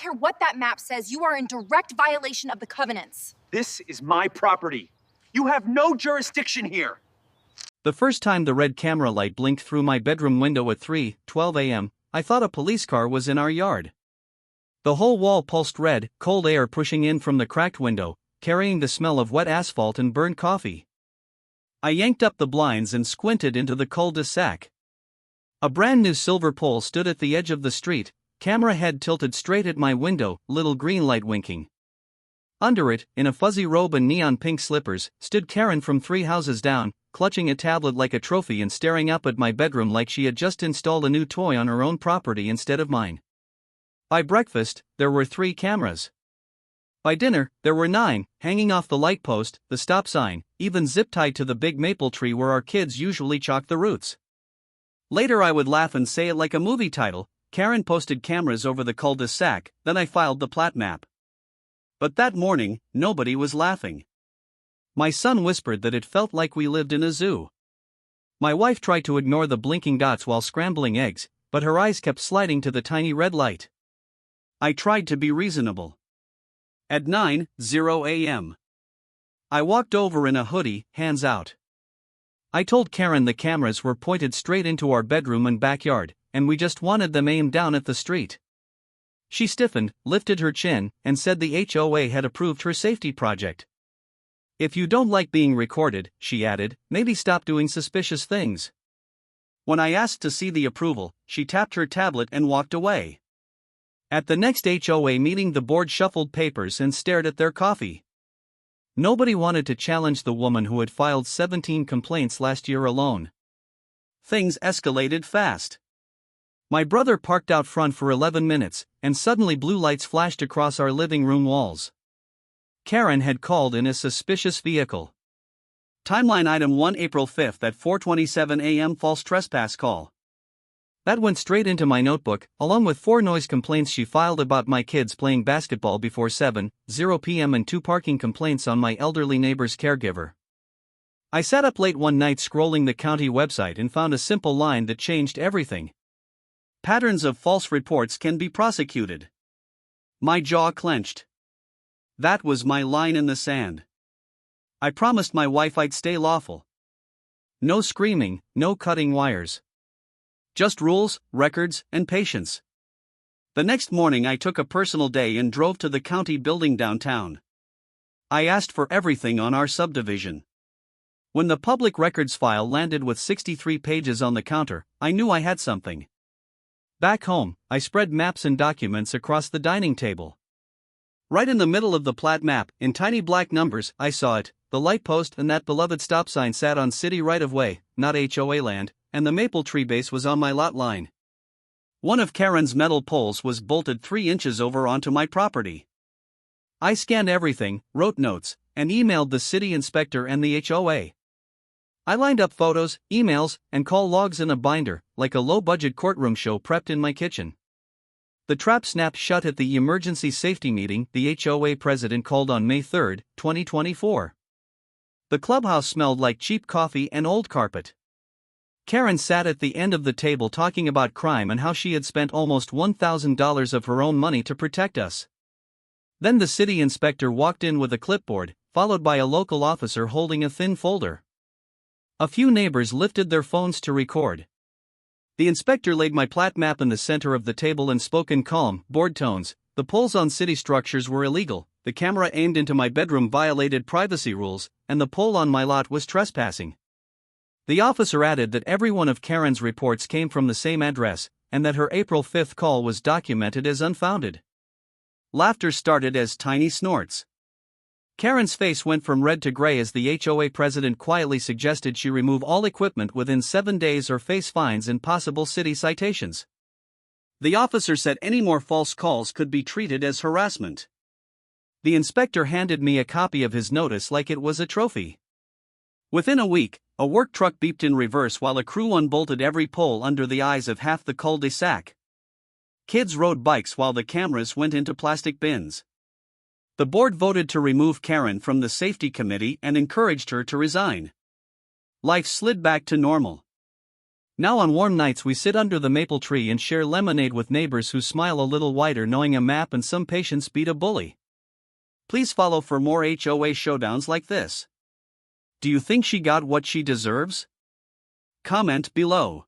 care what that map says, you are in direct violation of the covenants. This is my property. You have no jurisdiction here. The first time the red camera light blinked through my bedroom window at 3:12 a.m., I thought a police car was in our yard. The whole wall pulsed red, cold air pushing in from the cracked window, carrying the smell of wet asphalt and burnt coffee. I yanked up the blinds and squinted into the Cul De Sac. A brand new silver pole stood at the edge of the street, camera head tilted straight at my window, little green light winking. Under it, in a fuzzy robe and neon pink slippers, stood Karen from 3 houses down, clutching a tablet like a trophy and staring up at my bedroom like she had just installed a new toy on her own property instead of mine. By breakfast, there were 3 cameras. By dinner, there were 9, hanging off the light post, the stop sign, even zip-tied to the big maple tree where our kids usually chalk the roots. Later I would laugh and say it like a movie title, Karen posted cameras over the Cul De Sac, then I filed the Plat map. But that morning, nobody was laughing. My son whispered that it felt like we lived in a zoo. My wife tried to ignore the blinking dots while scrambling eggs, but her eyes kept sliding to the tiny red light. I tried to be reasonable. At 9:00 a.m., I walked over in a hoodie, hands out. I told Karen the cameras were pointed straight into our bedroom and backyard, and we just wanted them aimed down at the street. She stiffened, lifted her chin, and said the HOA had approved her safety project. If you don't like being recorded, she added, maybe stop doing suspicious things. When I asked to see the approval, she tapped her tablet and walked away. At the next HOA meeting, the board shuffled papers and stared at their coffee. Nobody wanted to challenge the woman who had filed 17 complaints last year alone. Things escalated fast. My brother parked out front for 11 minutes, and suddenly blue lights flashed across our living room walls. Karen had called in a suspicious vehicle. Timeline item 1 April 5 at 4:27 a.m. false trespass call. That went straight into my notebook, along with 4 noise complaints she filed about my kids playing basketball before 7:00 p.m. and 2 parking complaints on my elderly neighbor's caregiver. I sat up late one night scrolling the county website and found a simple line that changed everything. Patterns of false reports can be prosecuted. My jaw clenched. That was my line in the sand. I promised my wife I'd stay lawful. No screaming, no cutting wires. Just rules, records, and patience. The next morning I took a personal day and drove to the county building downtown. I asked for everything on our subdivision. When the public records file landed with 63 pages on the counter, I knew I had something. Back home, I spread maps and documents across the dining table. Right in the middle of the Plat map, in tiny black numbers, I saw it, the light post and that beloved stop sign sat on city right-of-way, not HOA land, and the maple tree base was on my lot line. One of Karen's metal poles was bolted 3 inches over onto my property. I scanned everything, wrote notes, and emailed the city inspector and the HOA. I lined up photos, emails, and call logs in a binder, like a low-budget courtroom show prepped in my kitchen. The trap snapped shut at the emergency safety meeting the HOA president called on May 3, 2024. The clubhouse smelled like cheap coffee and old carpet. Karen sat at the end of the table talking about crime and how she had spent almost $1,000 of her own money to protect us. Then the city inspector walked in with a clipboard, followed by a local officer holding a thin folder. A few neighbors lifted their phones to record. The inspector laid my Plat map in the center of the table and spoke in calm, bored tones. The poles on city structures were illegal, the camera aimed into my bedroom violated privacy rules, and the pole on my lot was trespassing. The officer added that every one of Karen's reports came from the same address, and that her April 5 call was documented as unfounded. Laughter started as tiny snorts. Karen's face went from red to gray as the HOA president quietly suggested she remove all equipment within 7 days or face fines and possible city citations. The officer said any more false calls could be treated as harassment. The inspector handed me a copy of his notice like it was a trophy. Within a week, a work truck beeped in reverse while a crew unbolted every pole under the eyes of half the Cul De Sac. Kids rode bikes while the cameras went into plastic bins. The board voted to remove Karen from the safety committee and encouraged her to resign. Life slid back to normal. Now on warm nights we sit under the maple tree and share lemonade with neighbors who smile a little wider knowing a map and some patience beat a bully. Please follow for more HOA showdowns like this. Do you think she got what she deserves? Comment below.